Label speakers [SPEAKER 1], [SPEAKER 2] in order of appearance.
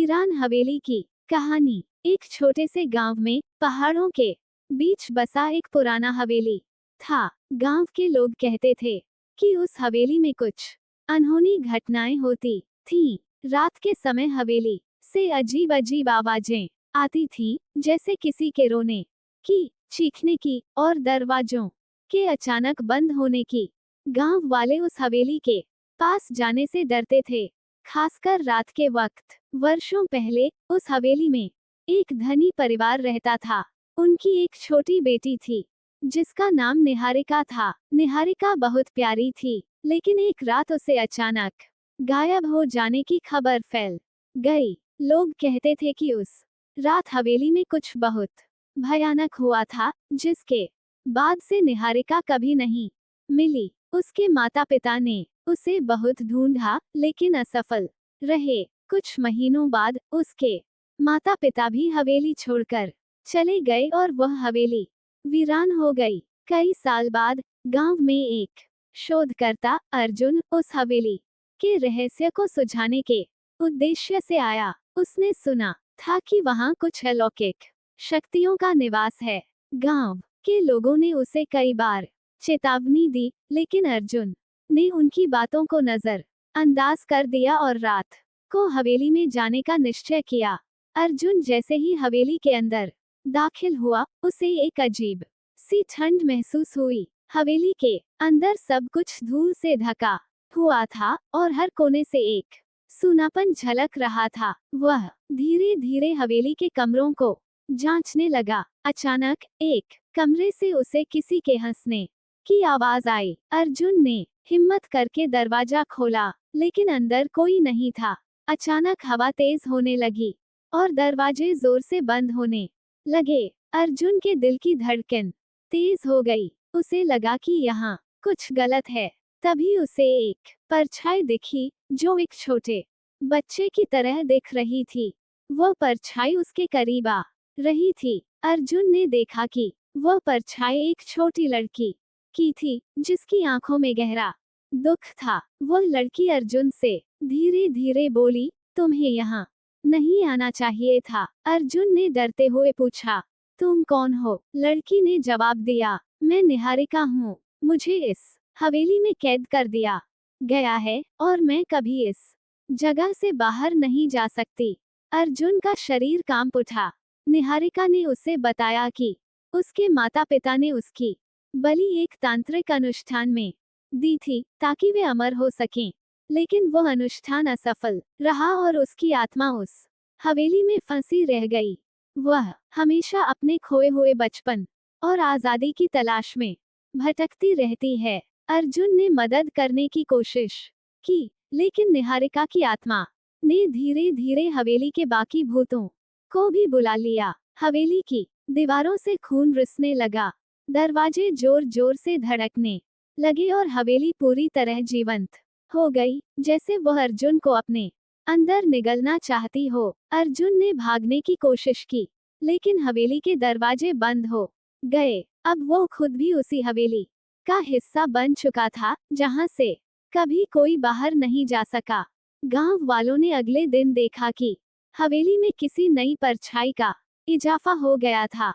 [SPEAKER 1] वीरान हवेली की कहानी। एक छोटे से गांव में पहाड़ों के बीच बसा एक पुराना हवेली था। गांव के लोग कहते थे कि उस हवेली में कुछ अनहोनी घटनाएं होती थीं। रात के समय हवेली से अजीब अजीब आवाजें आती थीं, जैसे किसी के रोने की, चीखने की और दरवाजों के अचानक बंद होने की। गांव वाले उस हवेली के पास जाने से डरते थे, खासकर रात के वक्त। वर्षों पहले उस हवेली में एक धनी परिवार रहता था। उनकी एक छोटी बेटी थी जिसका नाम निहारिका था। निहारिका बहुत प्यारी थी, लेकिन एक रात उसे अचानक गायब हो जाने की खबर फैल गई। लोग कहते थे कि उस रात हवेली में कुछ बहुत भयानक हुआ था, जिसके बाद से निहारिका कभी नहीं मिली। उसके माता पिता ने उसे बहुत ढूंढा, लेकिन असफल रहे। कुछ महीनों बाद उसके माता पिता भी हवेली छोड़कर चले गए और वह हवेली वीरान हो गई। कई साल बाद गांव में एक शोधकर्ता अर्जुन उस हवेली के रहस्य को सुझाने के उद्देश्य से आया। उसने सुना था कि वहां कुछ अलौकिक शक्तियों का निवास है। गांव के लोगों ने उसे कई बार चेतावनी दी, लेकिन अर्जुन ने उनकी बातों को नजर अंदाज कर दिया और रात को हवेली में जाने का निश्चय किया। अर्जुन जैसे ही हवेली के अंदर दाखिल हुआ, उसे एक अजीब सी ठंड महसूस हुई। हवेली के अंदर सब कुछ धूल से ढका हुआ था और हर कोने से एक सूनापन झलक रहा था। वह धीरे धीरे हवेली के कमरों को जांचने लगा। अचानक एक कमरे से उसे किसी के हंसने की आवाज आई। अर्जुन ने हिम्मत करके दरवाजा खोला, लेकिन अंदर कोई नहीं था। अचानक हवा तेज होने लगी और दरवाजे जोर से बंद होने लगे। अर्जुन के दिल की धड़कन तेज हो गई। उसे लगा कि यहाँ कुछ गलत है। तभी उसे एक परछाई दिखी, जो एक छोटे बच्चे की तरह दिख रही थी। वह परछाई उसके करीब आ रही थी। अर्जुन ने देखा कि वह परछाई एक छोटी लड़की की थी, जिसकी आंखों में गहरा दुख था। वह लड़की अर्जुन से धीरे धीरे बोली, तुम्हें यहाँ नहीं आना चाहिए था। अर्जुन ने डरते हुए पूछा, तुम कौन हो? लड़की ने जवाब दिया, मैं निहारिका हूँ। मुझे इस हवेली में कैद कर दिया गया है और मैं कभी इस जगह से बाहर नहीं जा सकती। अर्जुन का शरीर कांप उठा। निहारिका ने उसे बताया कि उसके माता पिता ने उसकी बलि एक तांत्रिक अनुष्ठान में दी थी, ताकि वे अमर हो सकें। लेकिन वह अनुष्ठान असफल रहा और उसकी आत्मा उस हवेली में फंसी रह गई। वह हमेशा अपने खोए हुए बचपन और आजादी की तलाश में भटकती रहती है। अर्जुन ने मदद करने की कोशिश की, लेकिन निहारिका की आत्मा ने धीरे धीरे हवेली के बाकी भूतों को भी बुला लिया। हवेली की दीवारों से खून रिसने लगा, दरवाजे जोर जोर से धड़कने लगे और हवेली पूरी तरह जीवंत हो गई, जैसे वह अर्जुन को अपने अंदर निगलना चाहती हो। अर्जुन ने भागने की कोशिश की, लेकिन हवेली के दरवाजे बंद हो गए। अब वो खुद भी उसी हवेली का हिस्सा बन चुका था, जहां से कभी कोई बाहर नहीं जा सका। गांव वालों ने अगले दिन देखा कि हवेली में किसी नई परछाई का इजाफा हो गया था।